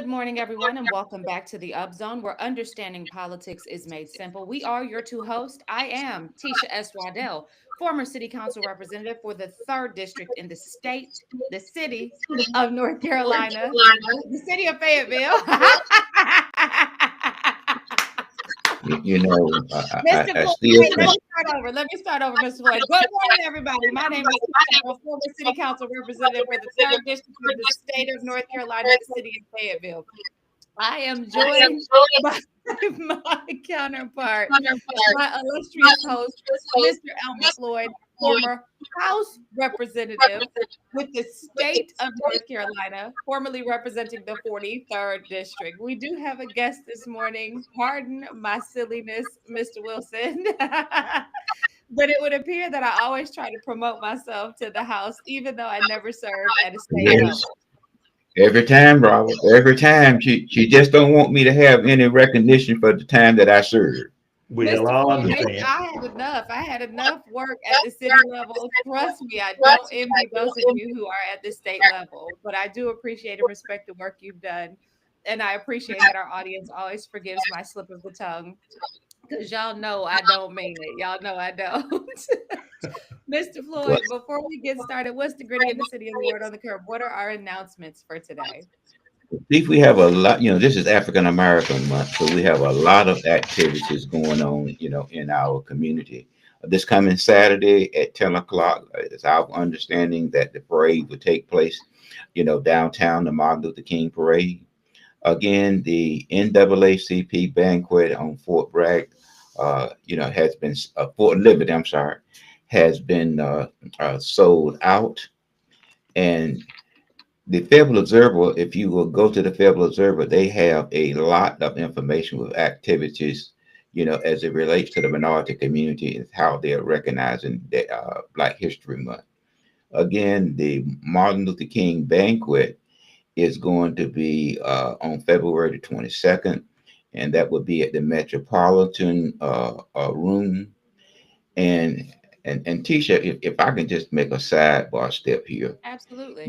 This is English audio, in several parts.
Good morning, everyone, and welcome back to the Up Zone, where understanding politics is made simple. We are your two hosts. I am Tisha S. Waddell, former City Council representative for the third district in the state, the city of North Carolina, the city of Fayetteville. You know, Mr. I Floyd, still wait, let think me start over. Let me start over, Mr. Floyd. Good morning, everybody. My name is Tisha. I'm a former City Council representative for the third district in the state of North Carolina, the city of Fayetteville. I am joined by my counterpart, my illustrious host, Mr. Elmer Floyd, former House representative with the state of North Carolina, formerly representing the 43rd district. We do have a guest this morning. Pardon my silliness, Mr. Wilson. But it would appear that I always try to promote myself to the House, even though I never served at a state yes, level. every time, Robert, every time she just don't want me to have any recognition for the time that I served. We'll Mr. all Floyd, maybe understand. I had enough. I had enough work at the city level. Trust me, I don't envy those of you who are at the state level, but I do appreciate and respect the work you've done. And I appreciate that our audience always forgives my slip of the tongue because y'all know I don't mean it. Y'all know I don't. Mr. Well, Floyd, before we get started, what's the gritty in the city and the word on the curb? What are our announcements for today? if we have a lot, this is African American month, so we have a lot of activities going on, in our community. This coming Saturday at 10 o'clock, it's our understanding that the parade will take place, downtown, the Martin Luther King Parade. Again, the NAACP banquet on Fort Bragg, has been Fort Liberty. I'm sorry, has been sold out. And the Federal Observer, if you will go to the Federal Observer, they have a lot of information with activities, as it relates to the minority community and how they're recognizing the Black History Month. Again, the Martin Luther King banquet is going to be on February the 22nd, and that would be at the Metropolitan Room. And and Tisha, if I can just make a sidebar step here, Absolutely.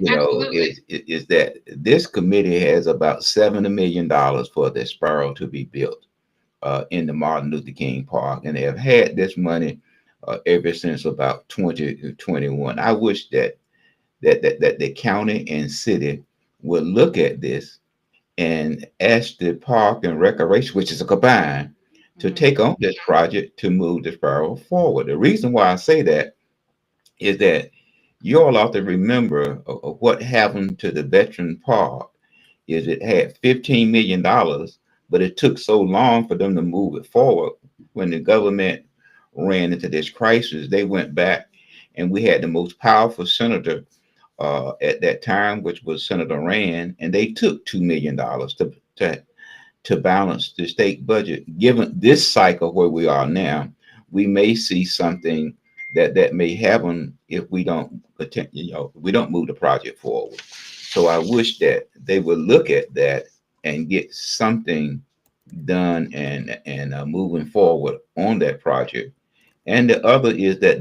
is that this committee has about $70 million for the Sparrow to be built in the Martin Luther King Park, and they have had this money ever since about 2021. I wish that the county and city would look at this and ask the park and recreation, which is a combined, to Mhm. take on this project to move the Sparrow forward. The reason why I say that is that you all ought to remember of what happened to the veteran park is it had $15 million, but it took so long for them to move it forward. When the government ran into this crisis, they went back and we had the most powerful senator at that time, which was Senator Rand, and they took $2 million to balance the state budget. Given this cycle where we are now, we may see something that may happen if we don't we don't move the project forward. So I wish that they would look at that and get something done and moving forward on that project. And the other is that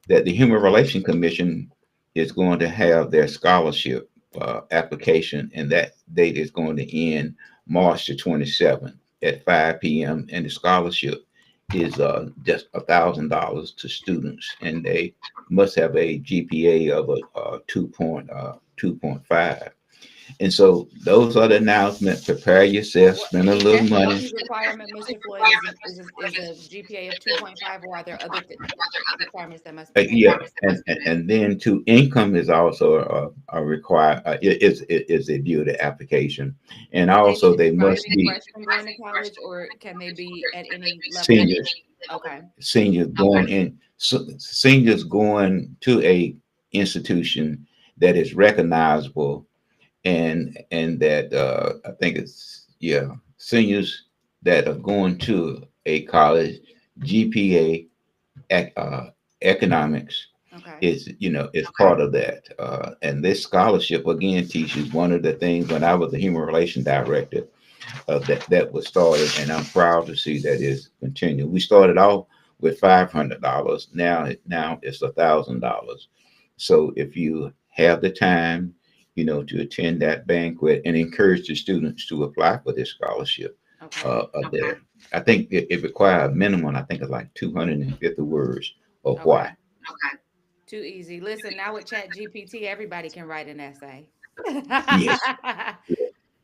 the Human Relations Commission is going to have their scholarship application, and that date is going to end March the 27th at 5 p.m. And the scholarship is just $1,000 to students, and they must have a GPA of a 2.5. And so those are the announcements. Prepare yourself, What spend a is little that the money. only requirement, Mr. Floyd? Is a GPA of 2.5, or are there other requirements that must be met? Yeah, and then to income is also a require is a due to application, and Are they also just they must rising be freshmen going to college, or can they be at any level? seniors, Okay. seniors going to a institution that is recognizable, and that I think it's, yeah, seniors that are going to a college. GPA, economics Okay. is part of that. And this scholarship again teaches one of the things when I was the human relations director that was started, and I'm proud to see that is continued. We started off with $500. Now it's $1,000. So if you have the time, to attend that banquet and encourage the students to apply for this scholarship. Okay. There. I think it requires a minimum, I think it's like 250 words of Okay. why. Too easy. Listen, now with Chat GPT, everybody can write an essay. Yes,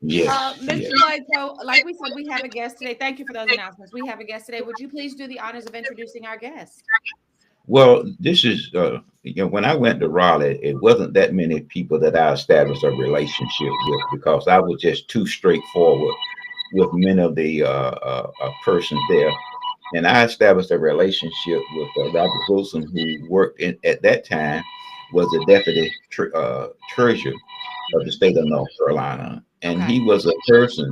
yes, Mr. yes. Floyd, so like we said, we have a guest today. Thank you for those announcements. We have a guest today. Would you please do the honors of introducing our guest? Well, this is, when I went to Raleigh, it wasn't that many people that I established a relationship with because I was just too straightforward with many of the persons there. And I established a relationship with Robert Wilson, who worked at that time, was the deputy treasurer of the state of North Carolina. And Okay. he was a person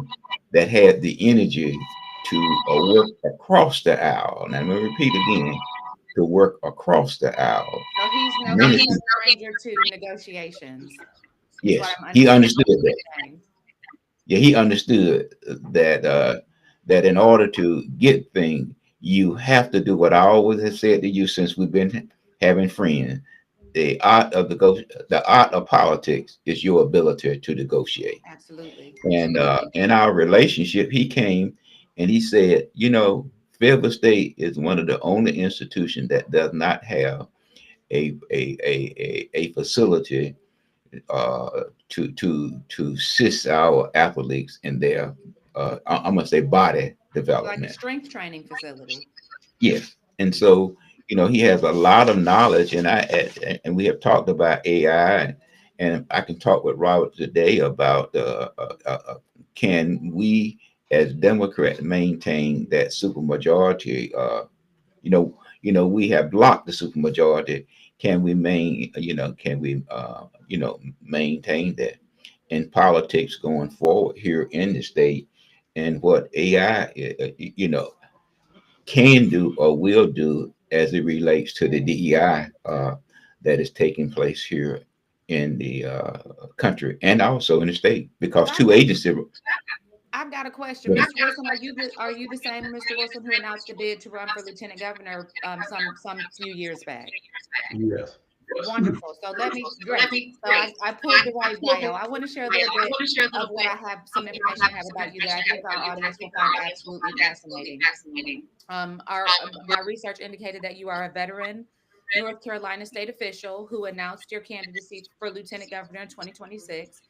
that had the energy to work across the aisle. Now, let me repeat again, to work across the aisle. So Many he's no people, stranger to negotiations, is what yes, I'm he understanding understood what that. you're saying. Yeah, he understood that that in order to get things, you have to do what I always have said to you since we've been having friends. The art of politics is your ability to negotiate. Absolutely. And in our relationship, he came and he said, Fayetteville State is one of the only institutions that does not have a facility to assist our athletes in their I'm gonna say body Like a development. strength training facility. Yes, and so he has a lot of knowledge, and we have talked about AI, and I can talk with Robert today about can we as Democrats maintain that supermajority? We have blocked the supermajority. Can we maintain that in politics going forward here in the state, and what AI can do or will do as it relates to the DEI that is taking place here in the country and also in the state, because So two agencies. I've got a question, Mr. Wilson. Are you the same Mr. Wilson who announced a bid to run for lieutenant governor some few years back? Yes. Wonderful. So great. So I pulled the right bio. I want to share a little bit of what I have, some information I have about you that I think our audience will find absolutely fascinating. My research indicated that you are a veteran North Carolina state official who announced your candidacy for lieutenant governor in 2026.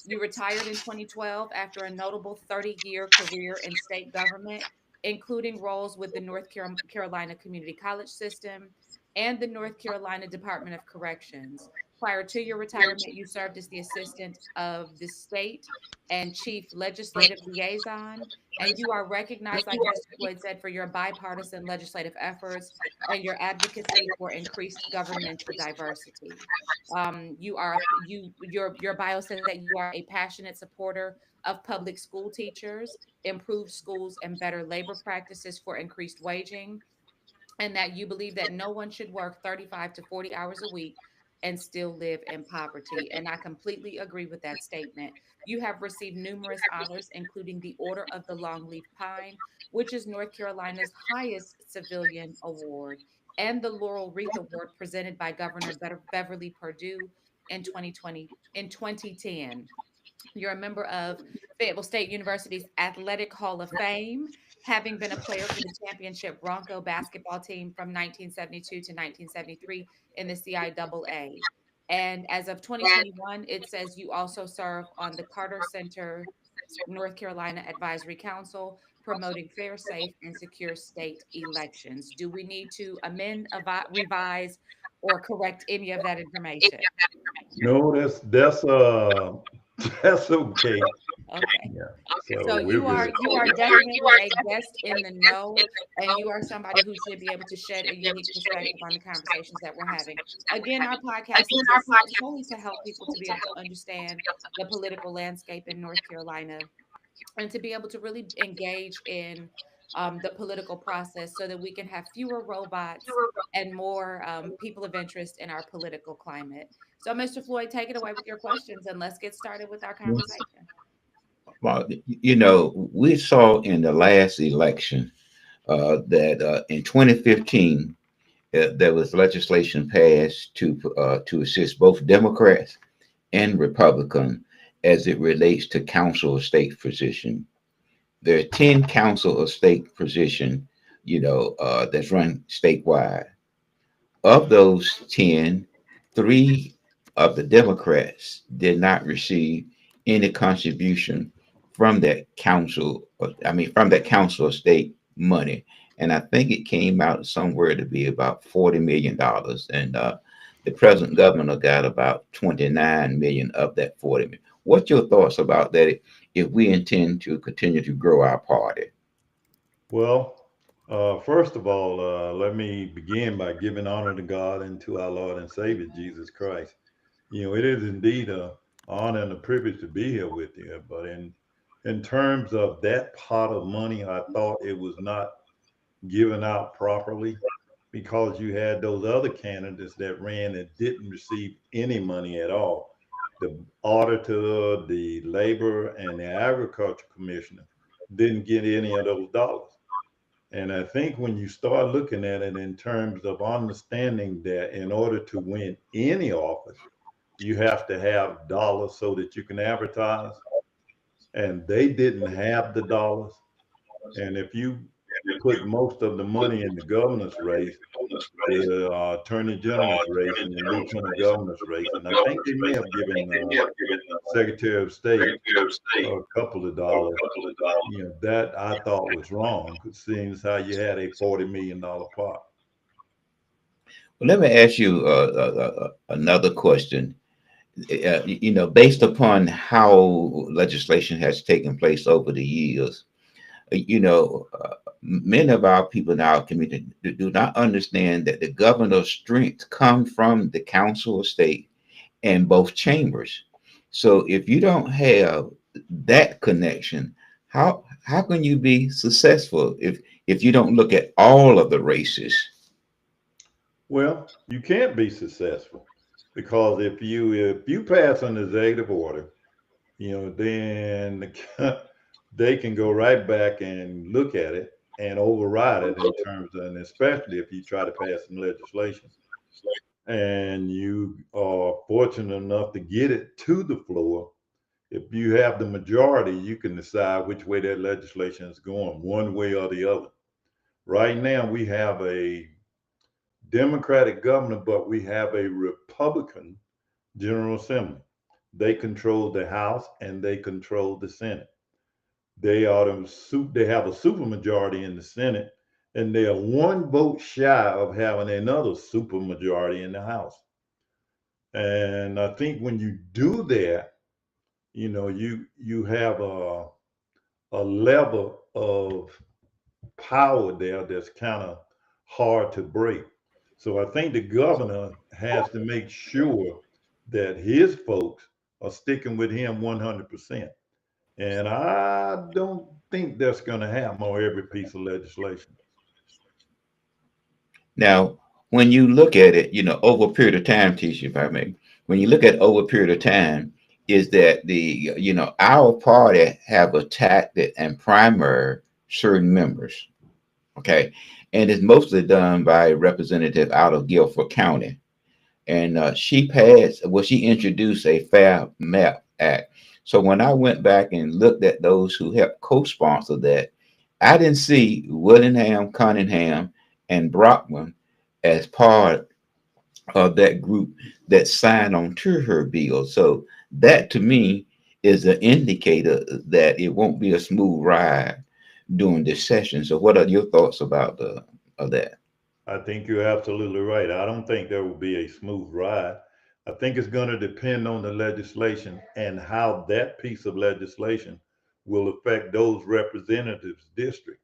You retired in 2012 after a notable 30-year career in state government, including roles with the North Carolina Community College System and the North Carolina Department of Corrections. Prior to your retirement, you served as the assistant of the state and chief legislative liaison. And you are recognized, like Mr. Floyd said, for your bipartisan legislative efforts and your advocacy for increased governmental diversity. Your bio says that you are a passionate supporter of public school teachers, improved schools, and better labor practices for increased waging, and that you believe that no one should work 35 to 40 hours a week and still live in poverty. And I completely agree with that statement. You have received numerous honors, including the Order of the Longleaf Pine, which is North Carolina's highest civilian award, and the Laurel Wreath Award presented by Governor Beverly Perdue in 2010. You're a member of Fayetteville State University's Athletic Hall of Fame, having been a player for the championship Bronco basketball team from 1972 to 1973 in the CIAA. And as of 2021, it says you also serve on the Carter Center North Carolina Advisory Council, promoting fair, safe, and secure state elections. Do we need to amend, revise, or correct any of that information? No, that's okay. Okay. Yeah. So So we're good. you are definitely a guest in the know, and you are somebody who should be able to shed a unique perspective on the conversations that we're having. Again, our podcast exists solely to help people to be able to understand the political landscape in North Carolina and to be able to really engage in the political process so that we can have fewer robots and more people of interest in our political climate. So, Mr. Floyd, take it away with your questions and let's get started with our conversation. Well, we saw in the last election that in 2015 there was legislation passed to assist both Democrats and Republican as it relates to council of state position. There are 10 council of state position, that's run statewide. Of those 10, three of the Democrats did not receive any contribution from that from that council of state money. And I think it came out somewhere to be about $40 million. And the present governor got about 29 million of that 40 million. What's your thoughts about that if we intend to continue to grow our party? Well, first of all, let me begin by giving honor to God and to our Lord and Savior Jesus Christ. It is indeed a honor and a privilege to be here with you. But in terms of that pot of money, I thought it was not given out properly because you had those other candidates that ran and didn't receive any money at all. The auditor, the labor, and the agriculture commissioner didn't get any of those dollars. And I think when you start looking at it in terms of understanding that in order to win any office, you have to have dollars so that you can advertise. And they didn't have the dollars. And if you put most of the money in the governor's race, the attorney general's race, and the lieutenant governor's race, and I think they may have given Secretary of State a couple of dollars. That I thought was wrong, seeing as how you had a $40 million pot. Well, let me ask you another question. Based upon how legislation has taken place over the years, many of our people in our community do not understand that the governor's strength comes from the council of state and both chambers. So if you don't have that connection, how can you be successful if you don't look at all of the races? Well, you can't be successful because if you pass an executive order, then they can go right back and look at it and override it in terms of, and especially if you try to pass some legislation and you are fortunate enough to get it to the floor. If you have the majority, you can decide which way that legislation is going, one way or the other. Right now, we have a Democratic governor, but we have a Republican General Assembly. They control the House and they control the Senate. They have a supermajority in the Senate, and they are one vote shy of having another supermajority in the House. And I think when you do that, you have a level of power there that's kind of hard to break. So I think the governor has to make sure that his folks are sticking with him 100%. And I don't think that's going to happen on every piece of legislation. Now, when you look at it, over a period of time, Tisha, if I may, when you look at over a period of time, is that our party have attacked it and primary certain members, okay, and it's mostly done by a representative out of Guilford County, and she introduced a Fair Map Act. So when I went back and looked at those who helped co-sponsor that, I didn't see Willingham, Cunningham, and Brockman as part of that group that signed on to her bill. So that to me is an indicator that it won't be a smooth ride during this session. So what are your thoughts about of that? I think you're absolutely right. I don't think there will be a smooth ride. I think it's going to depend on the legislation and how that piece of legislation will affect those representatives' district.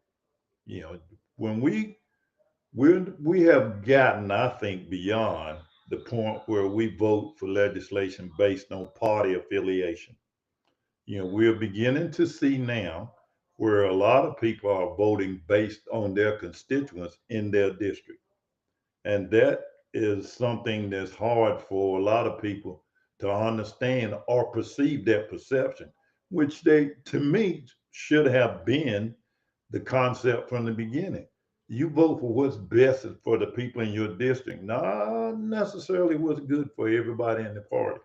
When we have gotten, I think, beyond the point where we vote for legislation based on party affiliation. We're beginning to see now where a lot of people are voting based on their constituents in their district. And that is something that's hard for a lot of people to understand or perceive that perception, which they, to me, should have been the concept from the beginning. You vote for what's best for the people in your district, not necessarily what's good for everybody in the party.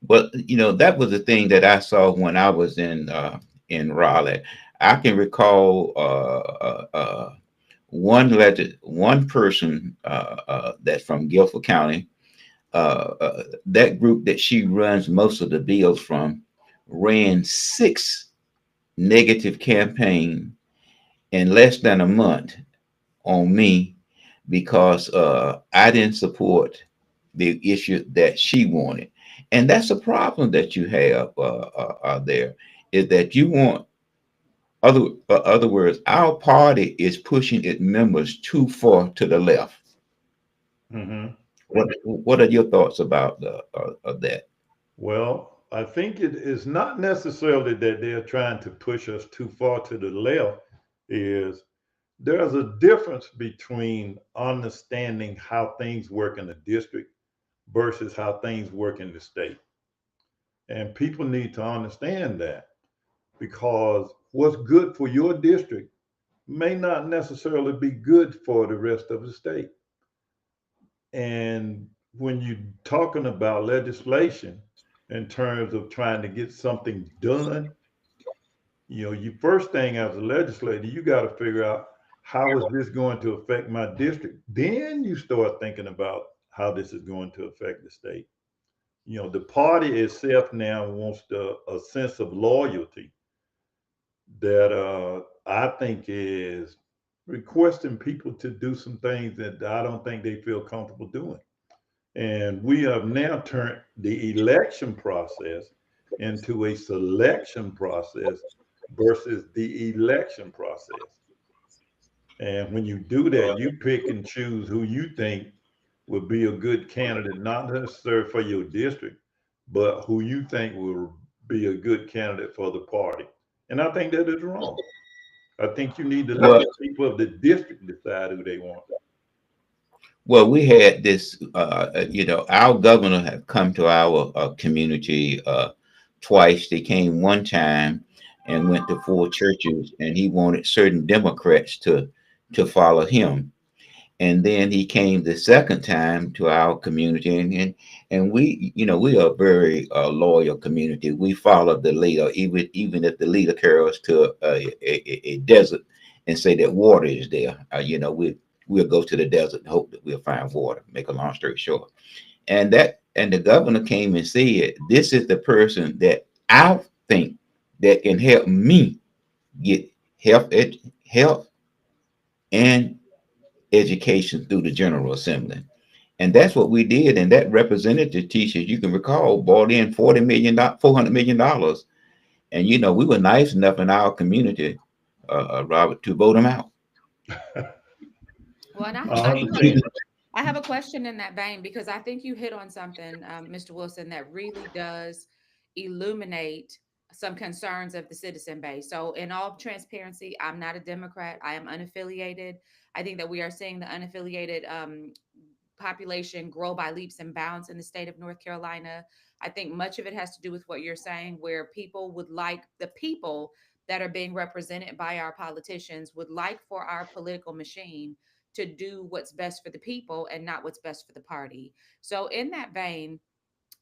Well, that was the thing that I saw when I was in Raleigh. I can recall one person that's from Guilford County. That group that she runs most of the bills from ran 6 negative campaign in less than a month on me because I didn't support the issue that she wanted. And that's a problem that you have there, is that you want other words, our party is pushing its members too far to the left. Hmm. What are your thoughts about that? Well, I think it is not necessarily that they're trying to push us too far to the left. Is there's a difference between understanding how things work in the district versus how things work in the state. And people need to understand that because what's good for your district may not necessarily be good for the rest of the state. And when you're talking about legislation in terms of trying to get something done, you first thing as a legislator, you got to figure out how is this going to affect my district. Then you start thinking about how this is going to affect the state. The party itself now wants a sense of loyalty that I think is requesting people to do some things that I don't think they feel comfortable doing. And we have now turned the election process into a selection process versus the election process. And when you do that, you pick and choose who you think would be a good candidate, not necessarily for your district, but who you think will be a good candidate for the party. And I think that is wrong. I think you need to let Well, the people of the district decide who they want. well, we had this. Our governor have come to our community twice. They came one time and went to 4 churches, and he wanted certain Democrats to follow him. And then he came the second time to our community, and we are a very loyal community. We follow the leader, even if the leader carries us to a desert and say that water is there. We'll go to the desert and hope that we'll find water. Make a long story short, and the governor came and said, "This is the person that I think that can help me get health and education through the General Assembly." And that's what we did. And that representative teachers, you can recall, brought in $400 million. And we were nice enough in our community, Robert, to vote him out. Well, and I We- understand. I have a question in that vein because I think you hit on something, Mr. Wilson, that really does illuminate some concerns of the citizen base. So, in all transparency, I'm not a Democrat. I am unaffiliated. I think that we are seeing the unaffiliated population grow by leaps and bounds in the state of North Carolina. I think much of it has to do with what you're saying, where people would like the people that are being represented by our politicians would like for our political machine to do what's best for the people and not what's best for the party. So, in that vein,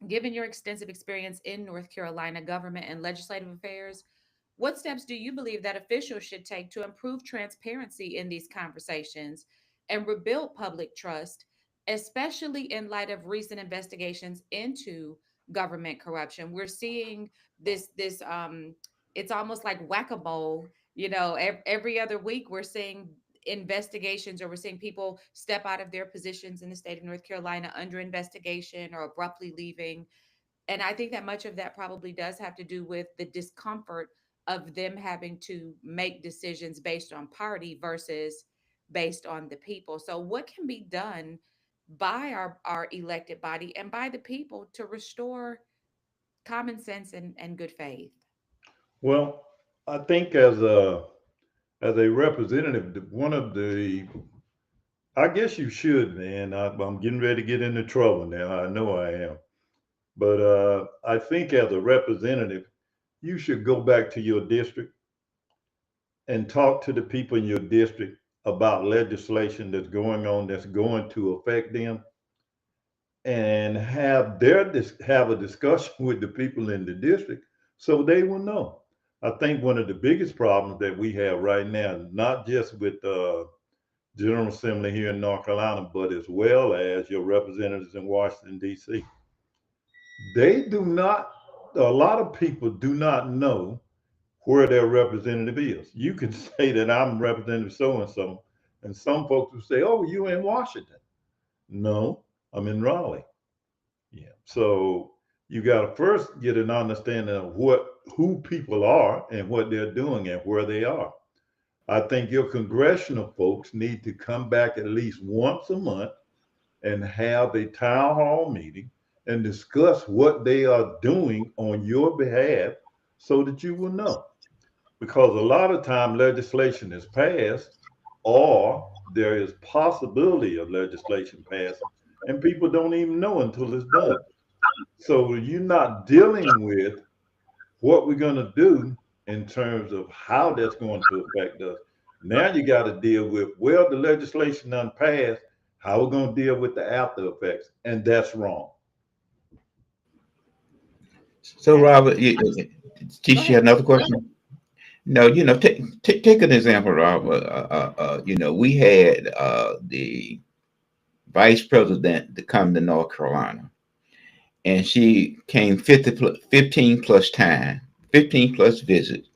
given your extensive experience in North Carolina government and legislative affairs, what steps do you believe that officials should take to improve transparency in these conversations and rebuild public trust, especially in light of recent investigations into government corruption? We're seeing this it's almost like whack-a-mole. Every other week we're seeing investigations, or we're seeing people step out of their positions in the state of North Carolina under investigation or abruptly leaving. And I think that much of that probably does have to do with the discomfort of them having to make decisions based on party versus based on the people. So, what can be done by our elected body and by the people to restore common sense and good faith? Well, I think as a representative, one of the I guess you should, man. I'm getting ready to get into trouble now. I know I am. But I think as a representative, you should go back to your district and talk to the people in your district about legislation that's going on that's going to affect them and have a discussion with the people in the district so they will know. I think one of the biggest problems that we have right now, not just with General Assembly here in North Carolina, but as well as your representatives in Washington, D.C., they do not, a lot of people do not know where their representative is. You can say that I'm Representative so and some folks will say, "Oh, you in Washington?" No, I'm in Raleigh. Yeah. So you got to first get an understanding of who people are and what they're doing and where they are. I think your congressional folks need to come back at least once a month and have a town hall meeting and discuss what they are doing on your behalf so that you will know. Because a lot of time legislation is passed or there is possibility of legislation passing and people don't even know until it's done. So you're not dealing with what we're going to do in terms of how that's going to affect us. Now you got to deal with, well, the legislation done passed, how we're going to deal with the after effects. And that's wrong. So, Robert, Tisha, you had another question? No, take an example, Robert. We had the vice president to come to North Carolina, and she came 15 plus time, 15 plus visits,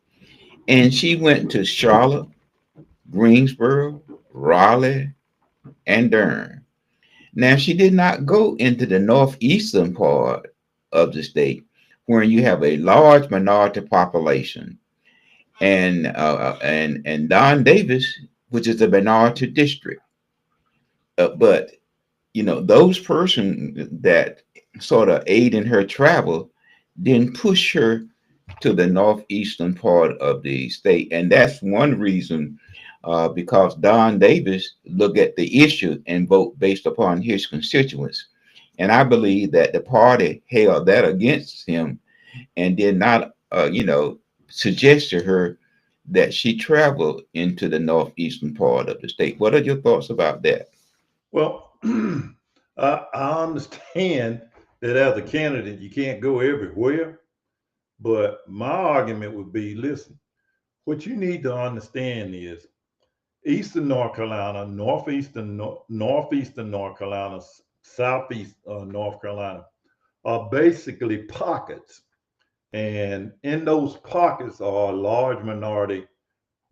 and she went to Charlotte, Greensboro, Raleigh, and Durham. Now, she did not go into the northeastern part of the state, where you have a large minority population, and Don Davis, which is a minority district. But those persons that sort of aid in her travel didn't push her to the northeastern part of the state, and that's one reason. Because Don Davis looked at the issue and vote based upon his constituents. And I believe that the party held that against him and did not, suggest to her that she travel into the northeastern part of the state. What are your thoughts about that? Well, I understand that as a candidate, you can't go everywhere. But my argument would be, listen, what you need to understand is Eastern North Carolina, Northeastern North Carolina, Southeast North Carolina are basically pockets. And in those pockets are a large minority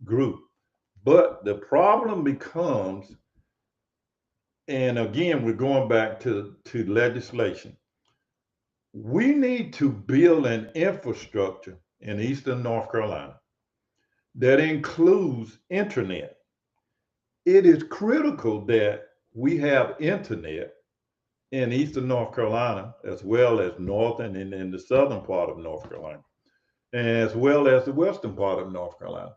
group. But the problem becomes, and again, we're going back to legislation. We need to build an infrastructure in Eastern North Carolina that includes internet. It is critical that we have internet in Eastern North Carolina, as well as northern and in the southern part of North Carolina, as well as the western part of North Carolina.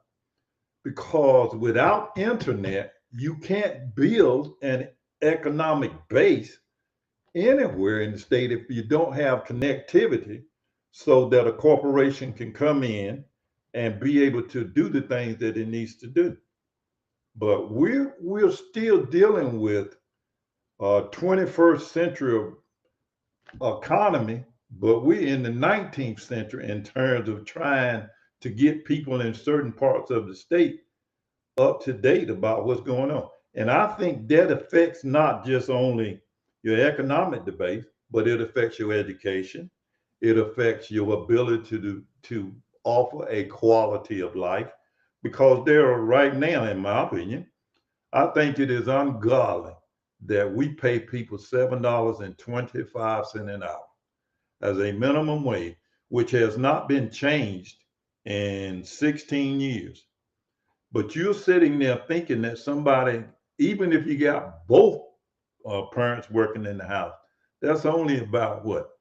Because without internet, you can't build an economic base anywhere in the state if you don't have connectivity so that a corporation can come in and be able to do the things that it needs to do. But we're still dealing with a 21st century economy, but we're in the 19th century in terms of trying to get people in certain parts of the state up to date about what's going on. And I think that affects not just only your economic debate, but it affects your education. It affects your ability to offer a quality of life. Because there are right now, in my opinion, I think it is ungodly that we pay people $7.25 an hour as a minimum wage, which has not been changed in 16 years. But you're sitting there thinking that somebody, even if you got both parents working in the house, that's only about what,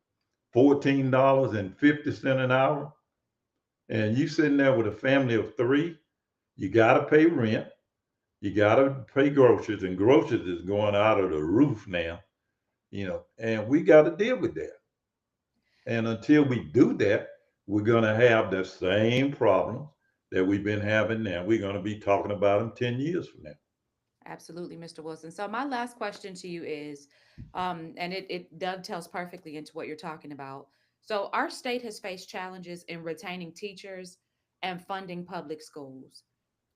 $14.50 an hour? And you sitting there with a family of three, you got to pay rent, you got to pay groceries, and groceries is going out of the roof now, and we got to deal with that. And until we do that, we're going to have the same problems that we've been having now. We're going to be talking about them 10 years from now. Absolutely, Mr. Wilson. So my last question to you is, and it dovetails perfectly into what you're talking about. So our state has faced challenges in retaining teachers and funding public schools.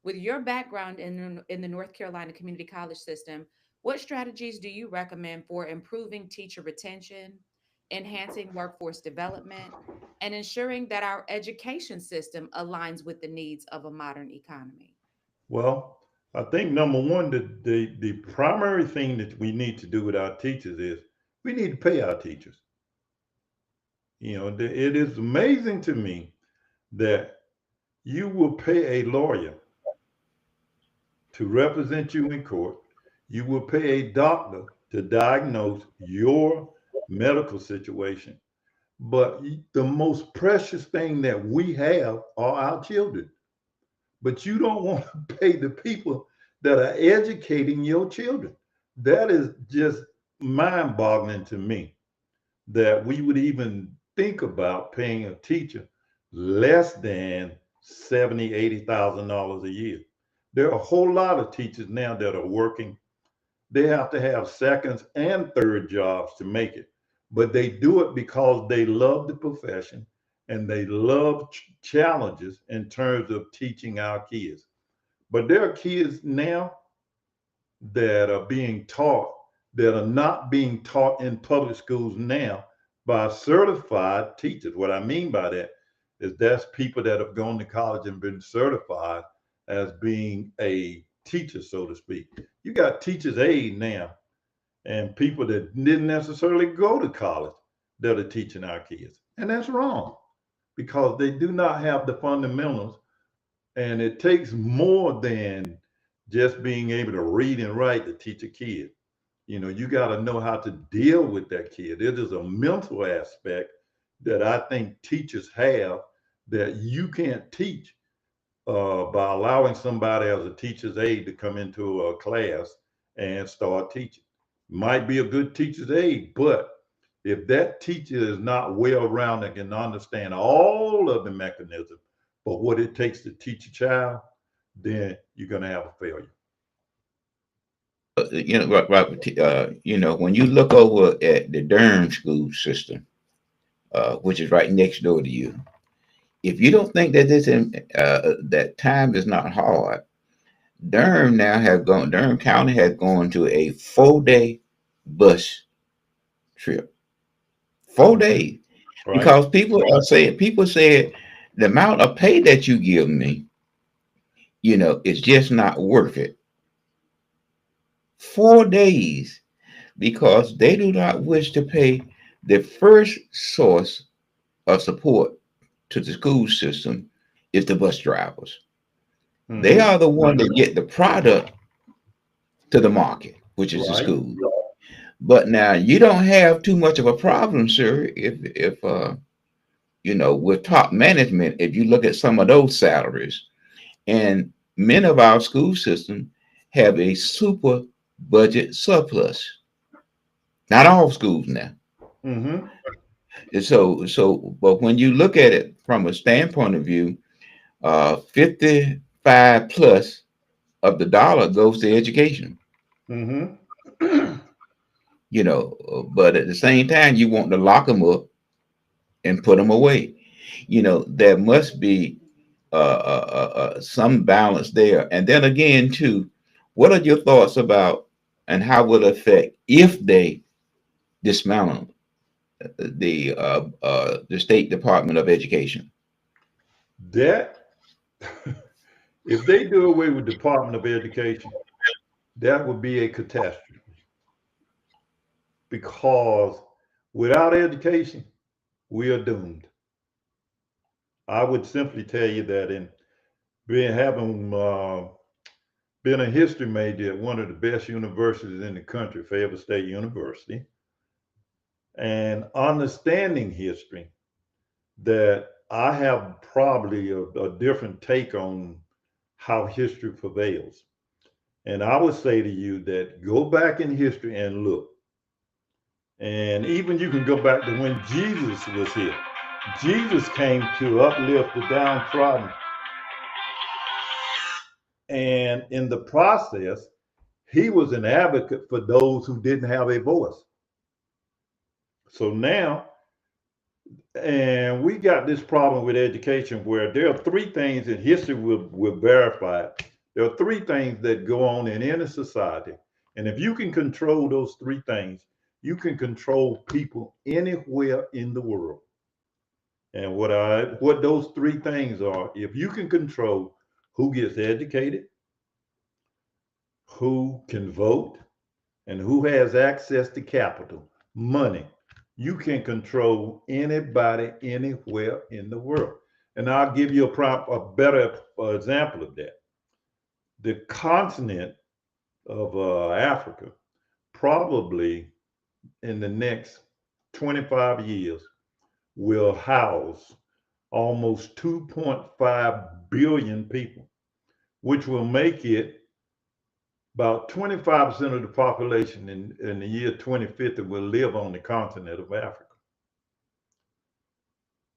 With your background in the North Carolina Community College system, what strategies do you recommend for improving teacher retention, enhancing workforce development, and ensuring that our education system aligns with the needs of a modern economy? Well, I think number one, the primary thing that we need to do with our teachers is we need to pay our teachers. It is amazing to me that you will pay a lawyer to represent you in court. You will pay a doctor to diagnose your medical situation. But the most precious thing that we have are our children. But you don't want to pay the people that are educating your children. That is just mind boggling to me that we would even think about paying a teacher less than $70,000, $80,000 a year. There are a whole lot of teachers now that are working. They have to have seconds and third jobs to make it, but they do it because they love the profession and they love challenges in terms of teaching our kids. But there are kids now that are being taught that are not being taught in public schools now by certified teachers. What I mean by that is that's people that have gone to college and been certified as being a teacher, so to speak. You got teachers aid now and people that didn't necessarily go to college that are teaching our kids. And that's wrong because they do not have the fundamentals. And it takes more than just being able to read and write to teach a kid. You got to know how to deal with that kid. It is a mental aspect that I think teachers have that you can't teach by allowing somebody as a teacher's aide to come into a class and start teaching. Might be a good teacher's aide, but if that teacher is not well rounded and can understand all of the mechanisms for what it takes to teach a child, then you're going to have a failure. When you look over at the Durham school system, which is right next door to you, if you don't think that that time is not hard, Durham County has gone to a 4-day bus trip. 4 days. Right. Because people said the amount of pay that you give me, it's just not worth it. 4 days, because they do not wish to pay the first source of support to the school system is the bus drivers. Mm-hmm. They are the one that get the product to the market, which is the school. But now you don't have too much of a problem, sir, if with top management, if you look at some of those salaries. And many of our school systems have a super budget surplus. Not all schools now. Mm-hmm. And but when you look at it from a standpoint of view, 55 plus of the dollar goes to education. Mm-hmm. But at the same time, you want to lock them up and put them away. There must be some balance there. And then again, too, what are your thoughts about and how will it affect if they dismantle the State Department of Education? That if they do away with Department of Education, that would be a catastrophe. Because without education, we are doomed. I would simply tell you that in having been a history major at one of the best universities in the country, Fayetteville State University, and understanding history, that I have probably a different take on how history prevails. And I would say to you that go back in history and look. And even you can go back to when Jesus was here. Jesus came to uplift the downtrodden. And in the process, he was an advocate for those who didn't have a voice. So now, and we got this problem with education where there are three things, and history will verify it. There are three things that go on in any society. And if you can control those three things, you can control people anywhere in the world. And what those three things are, if you can control who gets educated, who can vote, and who has access to capital, money, you can control anybody anywhere in the world. And I'll give you a better example of that. The continent of Africa, probably in the next 25 years, will house almost 2.5 billion people, which will make it about 25% of the population in the year 2050 will live on the continent of Africa.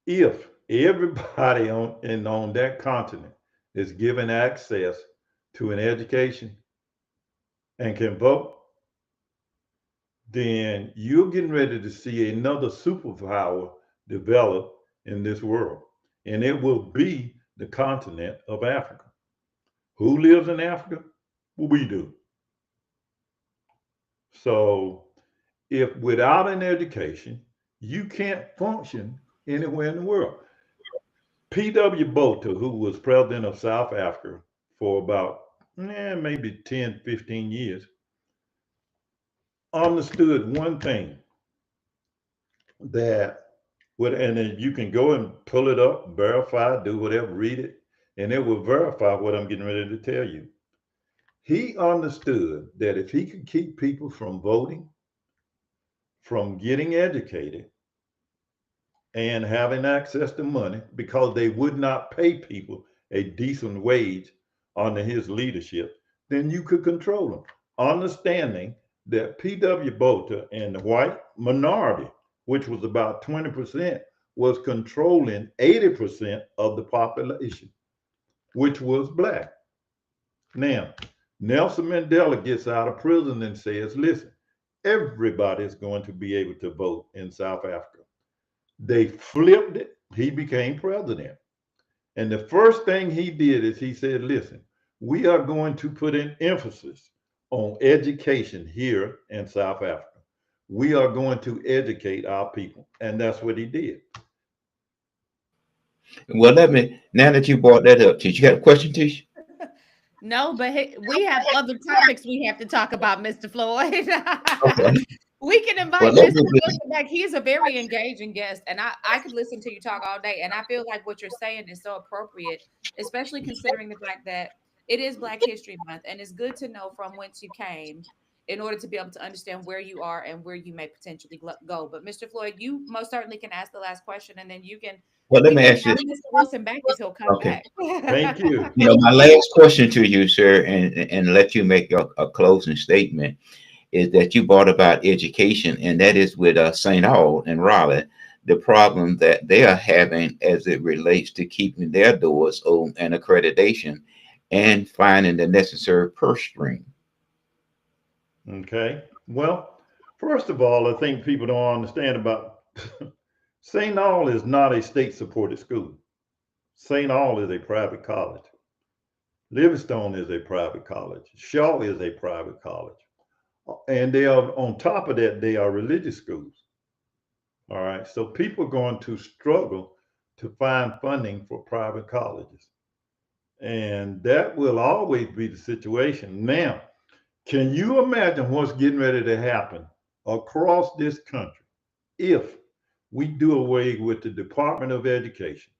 If everybody on that continent is given access to an education and can vote, then you're getting ready to see another superpower develop in this world. And it will be the continent of Africa. Who lives in Africa? We do. So if without an education, you can't function anywhere in the world. P.W. Botha, who was president of South Africa for about maybe 10, 15 years, understood one thing, that and you can go and pull it up, verify, do whatever, read it, and it will verify what I'm getting ready to tell you. He understood that if he could keep people from voting, from getting educated, and having access to money, because they would not pay people a decent wage under his leadership, then you could control them. Understanding that P.W. Botha and the white minority, which was about 20%, was controlling 80% of the population, which was Black. Now, Nelson Mandela gets out of prison and says, listen, everybody is going to be able to vote in South Africa. They flipped it. He became president. And the first thing he did is he said, listen, we are going to put an emphasis on education here in South Africa. We are going to educate our people. And that's what he did. Well, now that you brought that up, did you have a question, Tish? No, but we have other topics we have to talk about, Mr. Floyd. Okay. We can invite Mr. Floyd back. He's a very engaging guest, and I could listen to you talk all day. And I feel like what you're saying is so appropriate, especially considering the fact that it is Black History Month, and it's good to know from whence you came in order to be able to understand where you are and where you may potentially go. But Mr. Floyd, you most certainly can ask the last question, and then you can. Well, let me ask you. Mr. Wilson back if he'll come back. Thank you. My last question to you, sir, and let you make a closing statement, is that you brought about education, and that is with St. Aul and Raleigh, the problem that they are having as it relates to keeping their doors open and accreditation and finding the necessary purse string. Okay. Well, first of all, I think people don't understand about St. Aul is not a state-supported school. St. Aul is a private college. Livingstone is a private college. Shaw is a private college. And they are, on top of that, they are religious schools. All right. So people are going to struggle to find funding for private colleges. And that will always be the situation. Now, can you imagine what's getting ready to happen across this country if we do away with the Department of Education,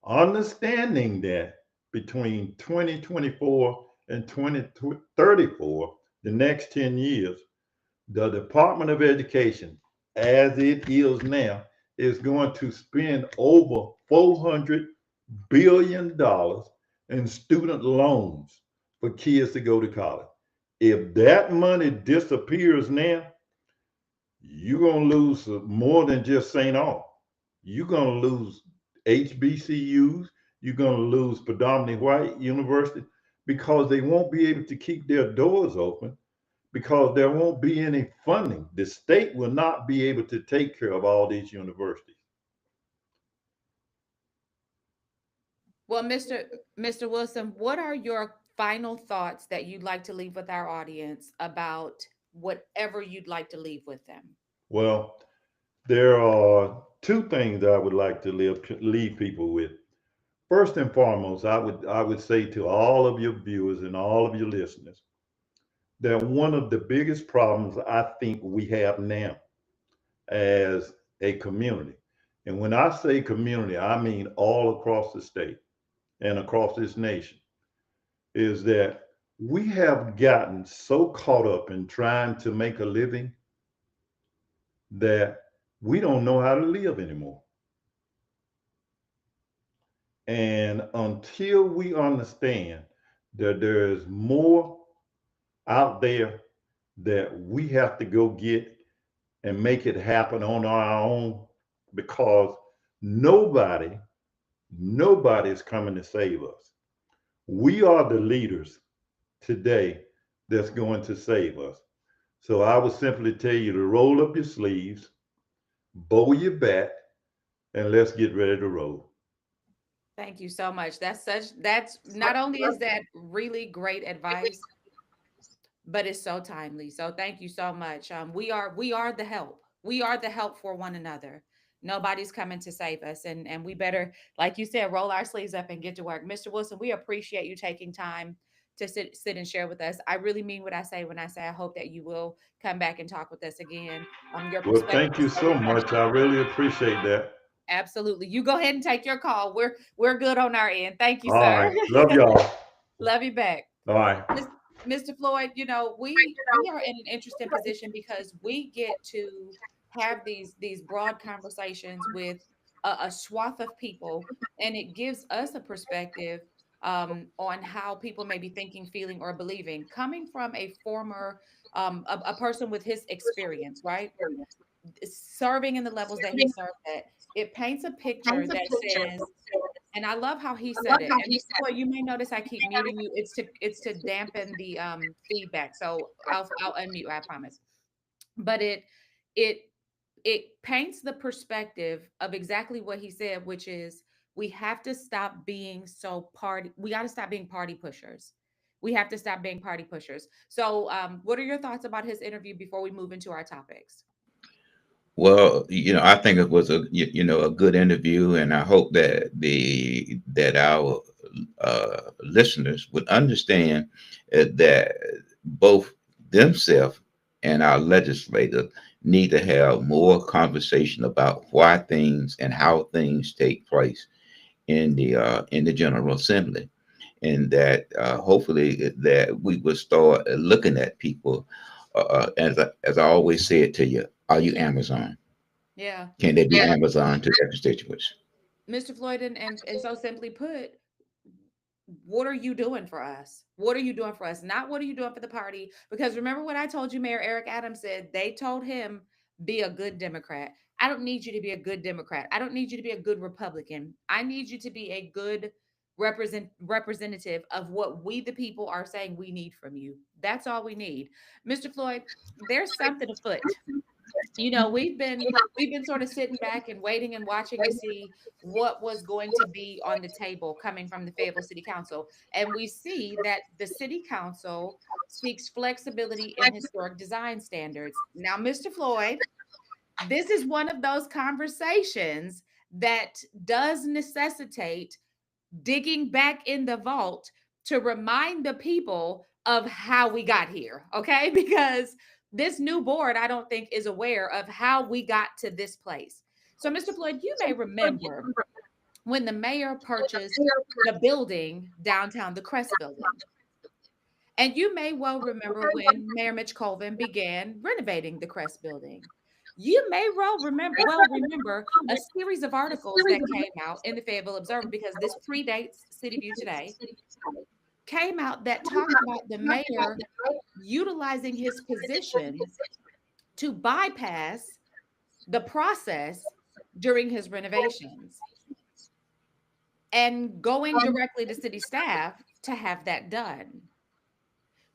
understanding that between 2024 and 2034, the next 10 years, the Department of Education, as it is now, is going to spend over $400 billion in student loans for kids to go to college. If that money disappears now, you're going to lose more than just St. Aul. You're going to lose HBCUs. You're going to lose predominantly white universities because they won't be able to keep their doors open because there won't be any funding. The state will not be able to take care of all these universities. Well, Mr. Wilson, what are your final thoughts that you'd like to leave with our audience about whatever you'd like to leave with them? Well, there are two things that I would like to leave people with. First and foremost, I would say to all of your viewers and all of your listeners that one of the biggest problems I think we have now as a community, and when I say community, I mean all across the state and across this nation, is that we have gotten so caught up in trying to make a living that we don't know how to live anymore. And until we understand that there is more out there that we have to go get and make it happen on our own, because nobody, nobody is coming to save us. We are the leaders today that's going to save us. So I would simply tell you to roll up your sleeves, bow your back, and let's get ready to roll. Thank you so much. That's not only is that really great advice, but it's so timely. So thank you so much. We are the help. We are the help for one another. Nobody's coming to save us, and we better, like you said, roll our sleeves up and get to work. Mr. Wilson, we appreciate you taking time to sit and share with us. I really mean what I say when I say I hope that you will come back and talk with us again. Your Well, perspective thank is you so so much. I refreshing. really appreciate that. Absolutely. You go ahead and take your call. We're good on our end. Thank you, All sir. right. Love y'all. Love you back. All right. Mr. Floyd, we are in an interesting position because we get to have these broad conversations with a swath of people, and it gives us a perspective on how people may be thinking, feeling, or believing, coming from a former a person with his experience, right? Serving in the levels that he served at. It paints a picture that says, and I love how he said it. And Mr. Floyd, you may notice I keep muting you. It's to dampen the feedback. So I'll unmute, I promise. But it it paints the perspective of exactly what he said, which is we have to stop being so party. We got to stop being party pushers. We have to stop being party pushers. So, what are your thoughts about his interview before we move into our topics? Well, I think it was a good interview, and I hope that our listeners would understand that both themselves and our legislators need to have more conversation about why things and how things take place in the General Assembly, and that hopefully that we will start looking at people as I always say it to you. Are you Amazon? Yeah. Can they be Amazon to their constituents? Mr. Floyd, and so simply put, what are you doing for us? What are you doing for us? Not what are you doing for the party? Because remember what I told you, Mayor Eric Adams said, they told him, be a good Democrat. I don't need you to be a good Democrat. I don't need you to be a good Republican. I need you to be a good representative of what we the people are saying we need from you. That's all we need. Mr. Floyd, there's something afoot. We've been sort of sitting back and waiting and watching to see what was going to be on the table coming from the Fayetteville City Council, and we see that the City Council seeks flexibility in historic design standards. Now, Mr. Floyd, this is one of those conversations that does necessitate digging back in the vault to remind the people of how we got here, okay? Because this new board, I don't think, is aware of how we got to this place. So, Mr. Floyd, you may remember when the mayor purchased the building downtown, the Crest building. And you may well remember when Mayor Mitch Colvin began renovating the Crest building. You may well remember a series of articles that came out in the Fayetteville Observer, because this predates City View Today, came out that talked about the mayor utilizing his position to bypass the process during his renovations and going directly to city staff to have that done.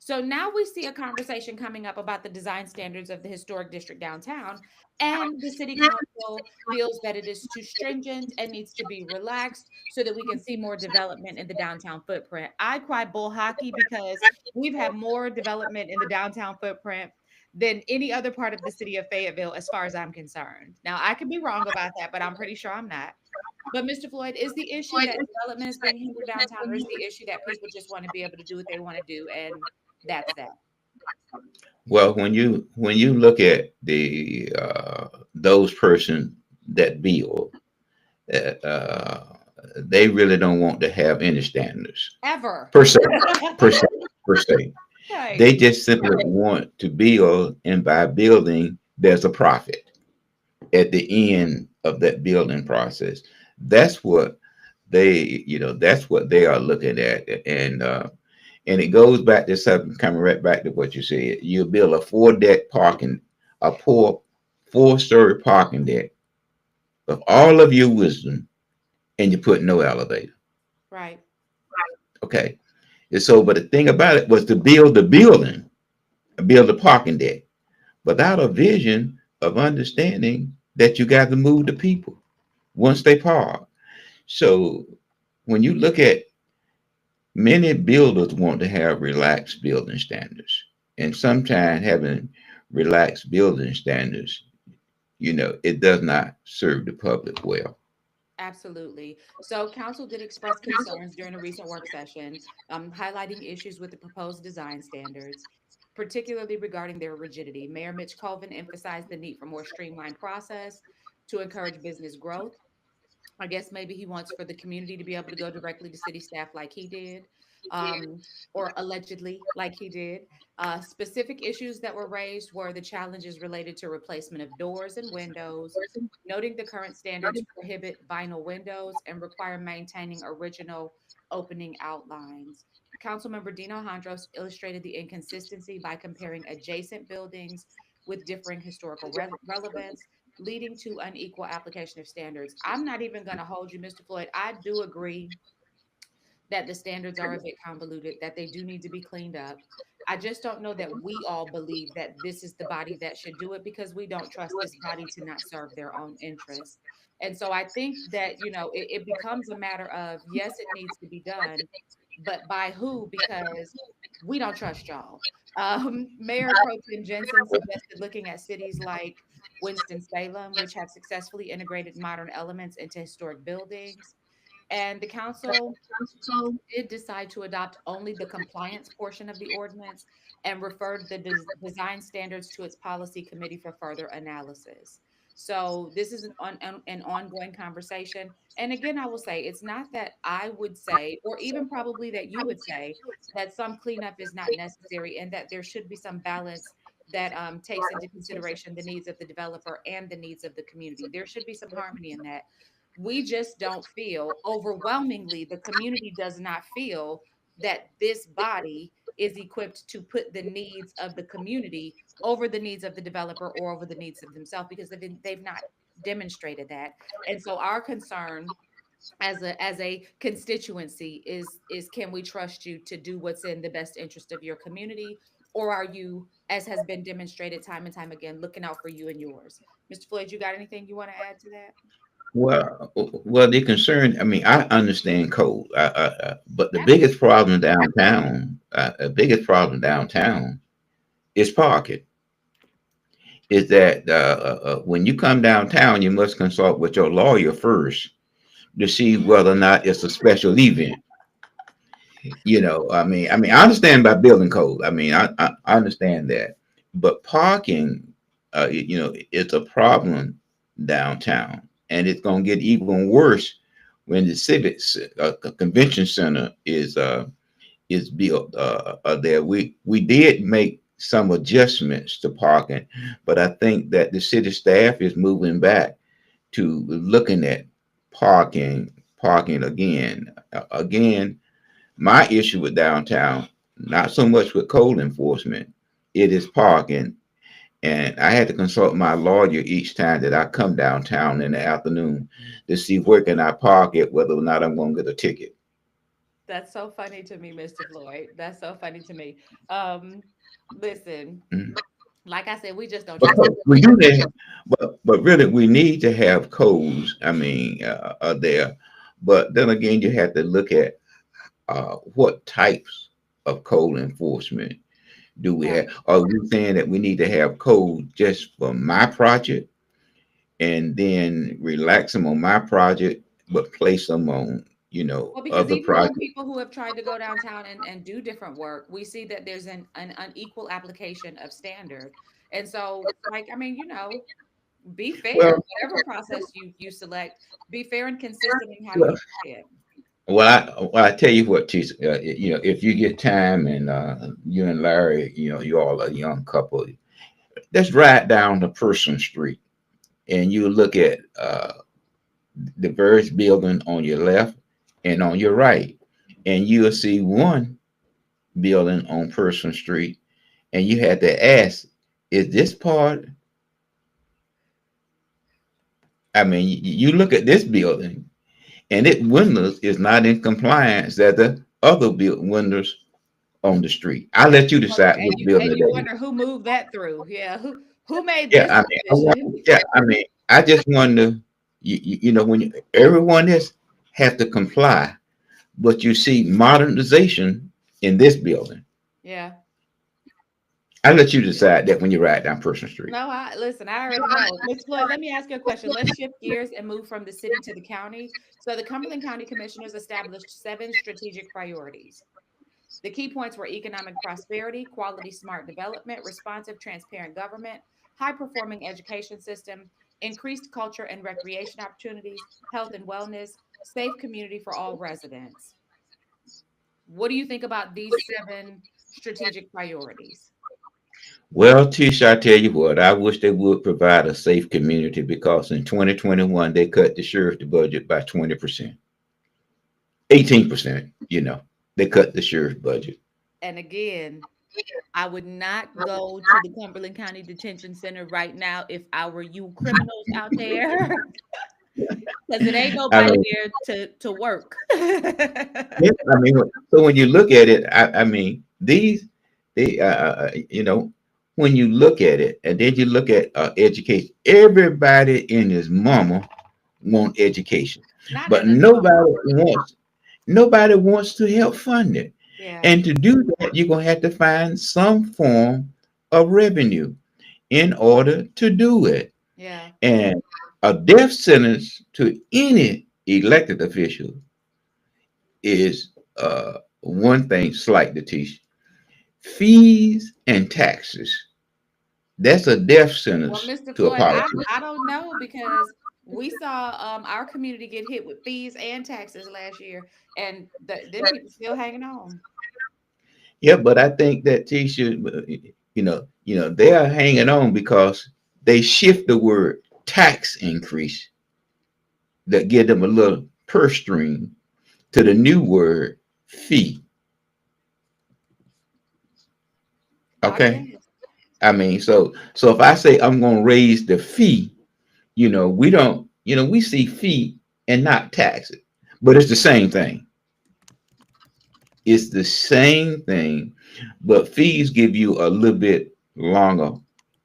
So now we see a conversation coming up about the design standards of the historic district downtown, and the city council feels that it is too stringent and needs to be relaxed so that we can see more development in the downtown footprint. I cry bull hockey because we've had more development in the downtown footprint than any other part of the city of Fayetteville, as far as I'm concerned. Now, I could be wrong about that, but I'm pretty sure I'm not. But Mr. Floyd, is the issue that development is being hindered downtown, or is the issue that people just want to be able to do what they want to do, and that's that? Well, when you look at the those persons that build, uh, they really don't want to have any standards Ever. per se, per se, per se. Right. They just simply want to build, and by building, there's a profit at the end of that building process. That's what that's what they are looking at, and it goes back to something coming right back to what you said. You build a four-story parking deck of all of your wisdom, and you put no elevator. Right. Okay. And so, but the thing about it was to build the building, build the parking deck, without a vision of understanding that you got to move the people once they park. So when you look at many builders want to have relaxed building standards, and sometimes having relaxed building standards, it does not serve the public well. Absolutely. So council did express concerns during a recent work session, highlighting issues with the proposed design standards, particularly regarding their rigidity. Mayor Mitch Colvin emphasized the need for more streamlined process to encourage business growth. I guess maybe he wants for the community to be able to go directly to city staff like he did, um, or allegedly like he did. Specific issues that were raised were the challenges related to replacement of doors and windows, noting the current standards prohibit vinyl windows and require maintaining original opening outlines. Councilmember Dino Hondros illustrated the inconsistency by comparing adjacent buildings with differing historical relevance, leading to unequal application of standards. I'm not even going to hold you, Mr. Floyd. I do agree that the standards are a bit convoluted, that they do need to be cleaned up. I just don't know that we all believe that this is the body that should do it, because we don't trust this body to not serve their own interests. And so I think that, it becomes a matter of, yes, it needs to be done, but by who? Because we don't trust y'all. Mayor Pro Tem Jensen suggested looking at cities like Winston-Salem, which have successfully integrated modern elements into historic buildings. And the council did decide to adopt only the compliance portion of the ordinance and referred the design standards to its policy committee for further analysis. So this is an ongoing conversation. And again, I will say it's not that I would say, or even probably that you would say, that some cleanup is not necessary and that there should be some balance that takes into consideration the needs of the developer and the needs of the community. There should be some harmony in that. We just don't feel, overwhelmingly, the community does not feel that this body is equipped to put the needs of the community over the needs of the developer or over the needs of themselves, because they've not demonstrated that. And so our concern as a constituency is can we trust you to do what's in the best interest of your community, or are you, as has been demonstrated time and time again, looking out for you and yours? Mr. Floyd, you got anything you want to add to that? Well, the concern. I mean, I understand code, but the biggest problem downtown is parking. Is that when you come downtown, you must consult with your lawyer first to see whether or not it's a special event. I understand about building code. I understand that, but parking, it's a problem downtown, and it's going to get even worse when the civics convention center is built there. We did make some adjustments to parking, but I think that the city staff is moving back to looking at parking again. Again, my issue with downtown, not so much with code enforcement, it is parking. And I had to consult my lawyer each time that I come downtown in the afternoon to see where can I park it, whether or not I'm going to get a ticket. That's so funny to me, Mr. Floyd. That's so funny to me. Listen, Mhm. like I said, we just don't But trust we do that, but really we need to have codes. I mean, there. But then again, you have to look at what types of code enforcement do we right. have? Are we saying that we need to have code just for my project and then relax them on my project, but place them on, Well, because other even from projects? people who have tried to go downtown and do different work, we see that there's an unequal application of standard. And so, like, I mean, be fair, Well, whatever process you select, be fair and consistent in how you well, apply it. I tell you what, Chief, if you get time and you and Larry, you all a young couple, let's ride down the Person Street and you look at the various building on your left and on your right, and you'll see one building on Person Street, and you had to ask, is this part? I mean, you look at this building, and it windows is not in compliance that the other windows on the street. I let you decide And which you building that is. wonder who moved that through. Yeah, who made Yeah, this I mean, decision? I just wonder, when everyone else have to comply, but you see modernization in this building. Yeah. I let you decide that when you ride down Person Street. No, I listen, I already know. Ms. Floyd, let me ask you a question. Let's shift gears and move from the city to the county. So the Cumberland County Commissioners established 7 strategic priorities. The key points were economic prosperity, quality smart development, responsive transparent government, high performing education system, increased culture and recreation opportunities, health and wellness, safe community for all residents. What do you think about these 7 strategic priorities? Well, Tish, I tell you what, I wish they would provide a safe community because in 2021 they cut the sheriff's budget by 20%, 18%. They cut the sheriff's budget. And again, I would not go to the Cumberland County Detention Center right now if I were you criminals out there, because it ain't I nobody mean, there to work. yeah, I mean, so when you look at it, I mean, they, when you look at it, and then you look at education, everybody in his mama want education, Not but in a small. nobody wants to help fund it. Yeah, And to do that, you're gonna have to find some form of revenue in order to do it. yeah. And a death sentence to any elected official is one thing slight to teach. Fees and taxes. That's a death Well, sentence Mr. to a Floyd, politician. I don't know because we saw our community get hit with fees and taxes last year, and them people still hanging on. Yeah, but I think that Tisha, they are hanging on because they shift the word tax increase that give them a little purse string to the new word fee. I Okay. guess. I mean, so if I say I'm gonna raise the fee, we don't, we see fee and not tax it, but it's the same thing. It's the same thing, but fees give you a little bit longer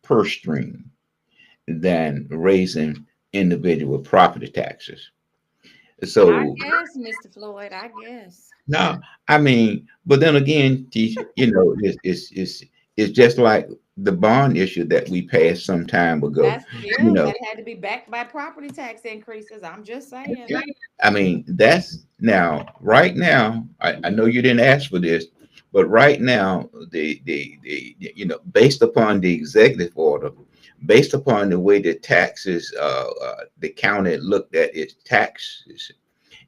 purse string than raising individual property taxes. I So guess, Mr. Floyd. I guess. now, I mean, but then again, it's just like the bond issue that we passed some time ago. That's You yeah. know, That had to be backed by property tax increases. I'm just saying. I mean, that's now, right now, I know you didn't ask for this, but right now, based upon the executive order, based upon the way the taxes, the county looked at its taxes,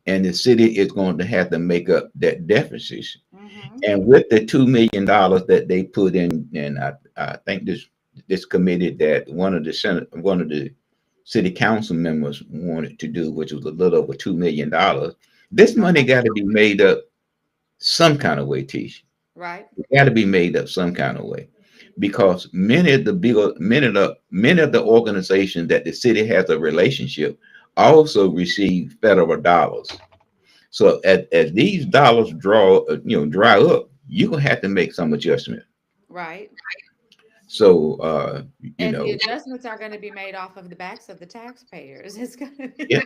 and the city is going to have to make up that deficit. Hmm. And with the $2 million that they put in, and I think this committee that one of the city council members wanted to do, which was a little over $2 million. This money Okay. got to be made up some kind of way, Tish. Right. It got to be made up some kind of way, because many of the organizations that the city has a relationship also receive federal dollars. So as these dollars dry up, you're gonna have to make some adjustment. Right. So And the adjustments are going to be made off of the backs of the taxpayers. It's going to be, yeah,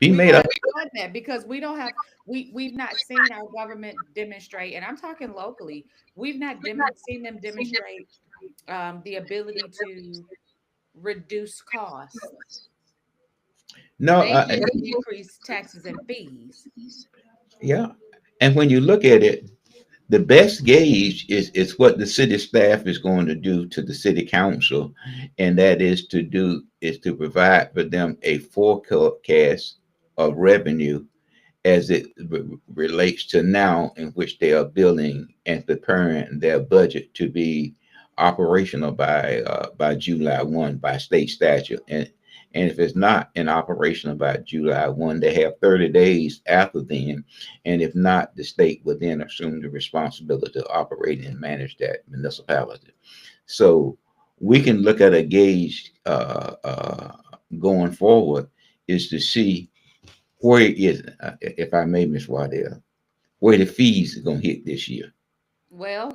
be we've made up. already done that because we don't have, we've not seen our government demonstrate, and I'm talking locally, we've not seen them demonstrate the ability to reduce costs. No, They just increase taxes and fees. yeah. And when you look at it, the best gauge is what the city staff is going to do to the city council, and that is to provide for them a forecast of revenue as it relates to now in which they are building and preparing their budget to be operational by July 1 by state statute. And if it's not in operational by July 1, they have 30 days after then. And if not, the state would then assume the responsibility to operate and manage that municipality. So we can look at a gauge going forward is to see where is, if I may, Miss Waddell, where the fees are gonna hit this year. Well,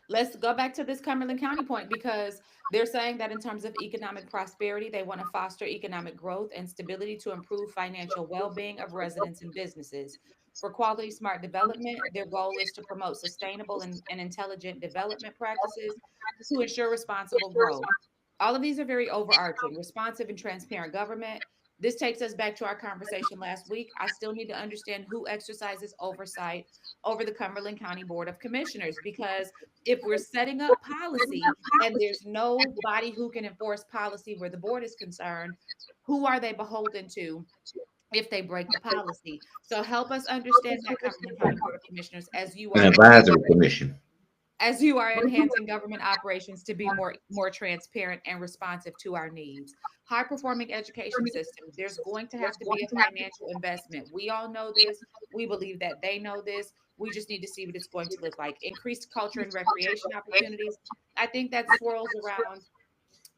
let's go back to this Cumberland County point because they're saying that in terms of economic prosperity, they want to foster economic growth and stability to improve financial well-being of residents and businesses. For quality smart development, their goal is to promote sustainable and intelligent development practices to ensure responsible growth. All of these are very overarching, responsive and transparent government. This takes us back to our conversation last week. I still need to understand who exercises oversight over the Cumberland County Board of Commissioners because if we're setting up policy and there's nobody who can enforce policy where the board is concerned, who are they beholden to if they break the policy? So help us understand that, Cumberland County Board of Commissioners, An advisory commission. as you are enhancing government operations to be more transparent and responsive to our needs. High performing education system, there's going to have to be a financial investment. We all know this. We believe that they know this. We just need to see what it's going to look like. Increased culture and recreation opportunities, I think that swirls around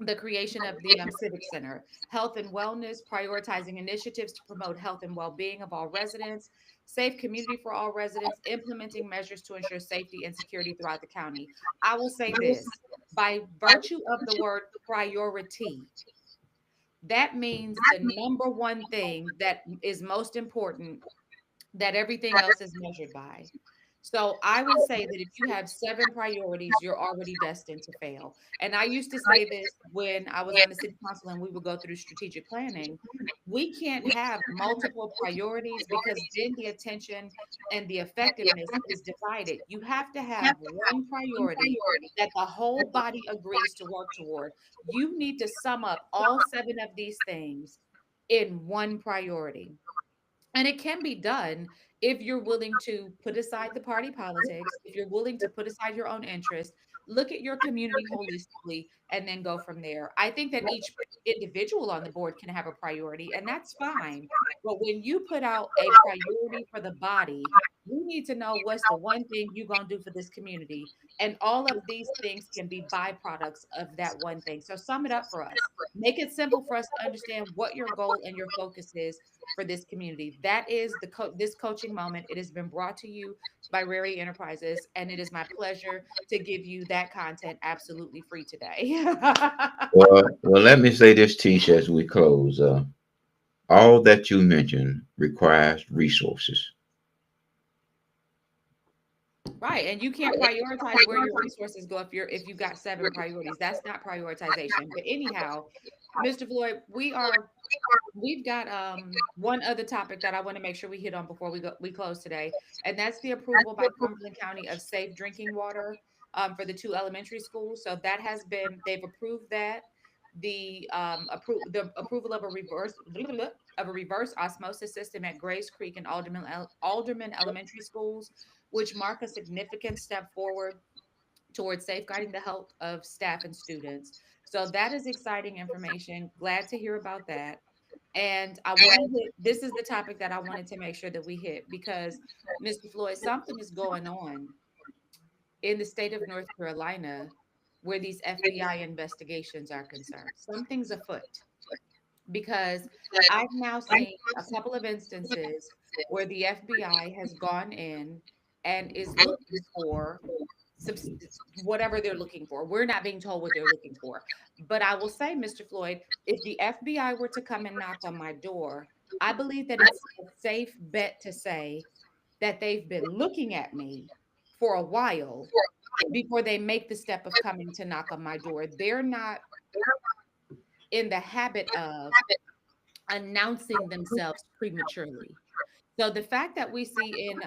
the creation of the Civic Center, health and wellness, prioritizing initiatives to promote health and well-being of all residents, safe community for all residents, implementing measures to ensure safety and security throughout the county. I will say this, by virtue of the word priority, that means the number one thing that is most important that everything else is measured by. So I would say that if you have seven priorities, you're already destined to fail. And I used to say this when I was on the city council and we would go through strategic planning. We can't have multiple priorities because then the attention and the effectiveness is divided. You have to have one priority that the whole body agrees to work toward. You need to sum up all seven of these things in one priority. And it can be done if you're willing to put aside the party politics, if you're willing to put aside your own interest, look at your community holistically, and then go from there. I think that each individual on the board can have a priority, and that's fine. But when you put out a priority for the body, you need to know what's the one thing you're going to do for this community. And all of these things can be byproducts of that one thing. So sum it up for us. Make it simple for us to understand what your goal and your focus is for this community. That is this coaching moment. It has been brought to you by Rary Enterprises, and it is my pleasure to give you that content absolutely free today. Well, let me say this, Tisha, as we close. All that you mentioned requires resources. Right, and you can't prioritize where your resources go if you've got seven priorities. That's not prioritization. But anyhow, Mr. Floyd, we've got one other topic that I want to make sure we hit on before we close today, and that's the approval by Cumberland County of safe drinking water for the two elementary schools. So that has been they've approved that. The approval of a reverse osmosis system at Grace Creek and Alderman Elementary Schools, which mark a significant step forward towards safeguarding the health of staff and students. So that is exciting information. Glad to hear about that. And I want to hit, this is the topic that I wanted to make sure that we hit because Mr. Floyd, something is going on in the state of North Carolina where these FBI investigations are concerned. Something's afoot because I've now seen a couple of instances where the FBI has gone in and is looking for whatever they're looking for. We're not being told what they're looking for. But I will say, Mr. Floyd, if the FBI were to come and knock on my door, I believe that it's a safe bet to say that they've been looking at me for a while before they make the step of coming to knock on my door. They're not in the habit of announcing themselves prematurely. So the fact that we see in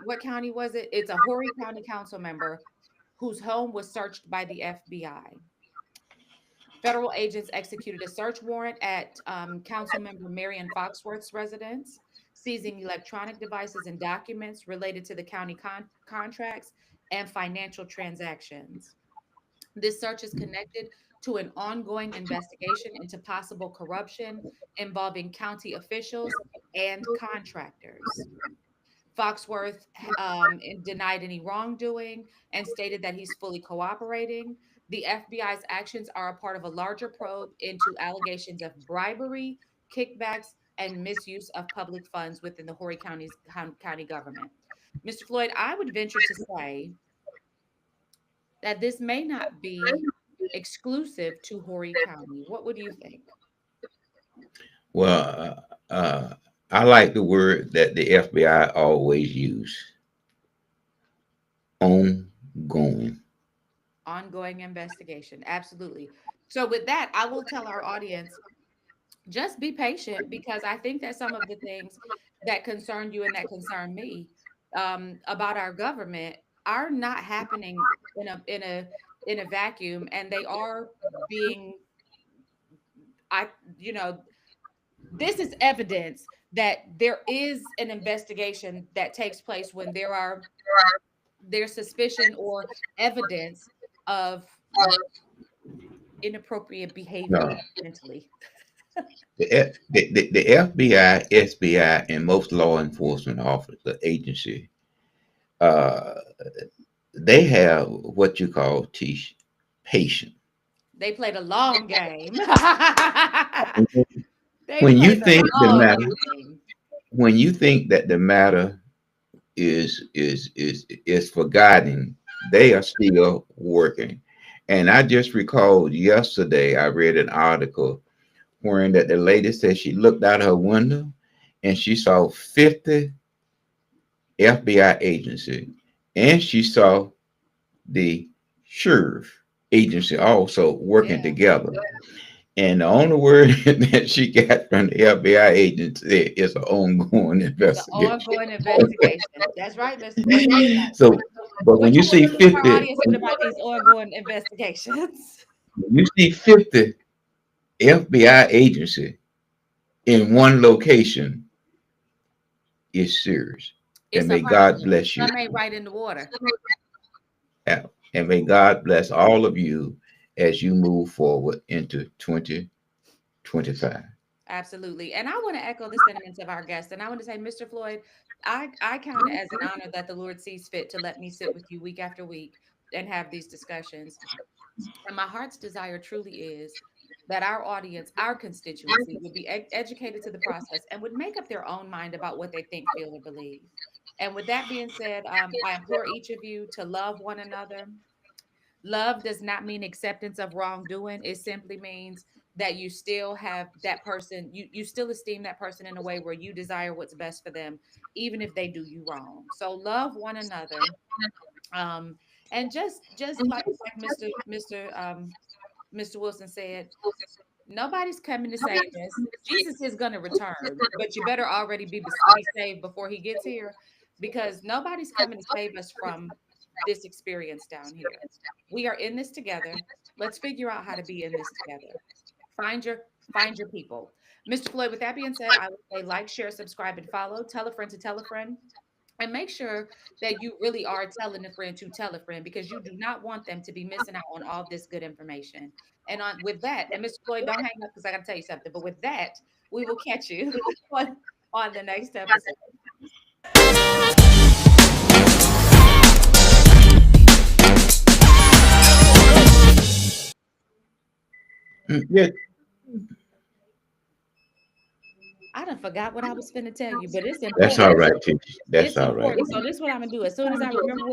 what county was it? It's a Horry County council member whose home was searched by the FBI. Federal agents executed a search warrant at council member Marion Foxworth's residence, seizing electronic devices and documents related to the county contracts and financial transactions. This search is connected to an ongoing investigation into possible corruption involving county officials and contractors. Foxworth denied any wrongdoing and stated that he's fully cooperating. The FBI's actions are a part of a larger probe into allegations of bribery, kickbacks, and misuse of public funds within the Horry County government. Mr. Floyd, I would venture to say that this may not be exclusive to Horry County. What would you think? Well, I like the word that the FBI always use: ongoing. Ongoing investigation. Absolutely. So with that, I will tell our audience, just be patient, because I think that some of the things that concern you and that concern me about our government are not happening in a vacuum, and they are being, this is evidence that there is an investigation that takes place when there's suspicion or evidence of inappropriate behavior No. mentally. The FBI, SBI, and most law enforcement officers, agency, they have what you call patience. They played a long game. When you think that the matter is forgotten, they are still working. And I just recalled yesterday I read an article wherein that the lady said she looked out her window and she saw 50 FBI agencies, and she saw the sheriff agency also working together. And the only word that she got from the FBI agency is an ongoing investigation. Ongoing investigation. That's right, Mr. So, but when you see 50, about these ongoing investigations, you see 50 FBI agency in one location, is serious. And may God bless you. Some right in the water. Yeah. And may God bless all of you as you move forward into 2025. Absolutely. And I want to echo the sentiments of our guests. And I want to say, Mr. Floyd, I count it as an honor that the Lord sees fit to let me sit with you week after week and have these discussions. And my heart's desire truly is that our audience, our constituency, would be educated to the process and would make up their own mind about what they think, feel, or believe. And with that being said, I implore each of you to love one another. Love does not mean acceptance of wrongdoing. It simply means that you still have that person, you still esteem that person in a way where you desire what's best for them, even if they do you wrong. So love one another. And just like Mr. Wilson said, nobody's coming to save us. Jesus is going to return, but you better already be saved before he gets here, because nobody's coming to save us from this experience down here. We are in this together. Let's figure out how to be in this together. Find your people. Mr. Floyd, with that being said, I would say like, share, subscribe, and follow. Tell a friend to tell a friend. And make sure that you really are telling a friend to tell a friend, because you do not want them to be missing out on all this good information. And with that, and Mr. Floyd, don't hang up, because I got to tell you something. But with that, we will catch you on the next episode. Yeah. I done forgot what I was finna tell you, but it's important. That's all right, teacher. That's It's all right. important. So this is what I'm gonna do. As soon as I remember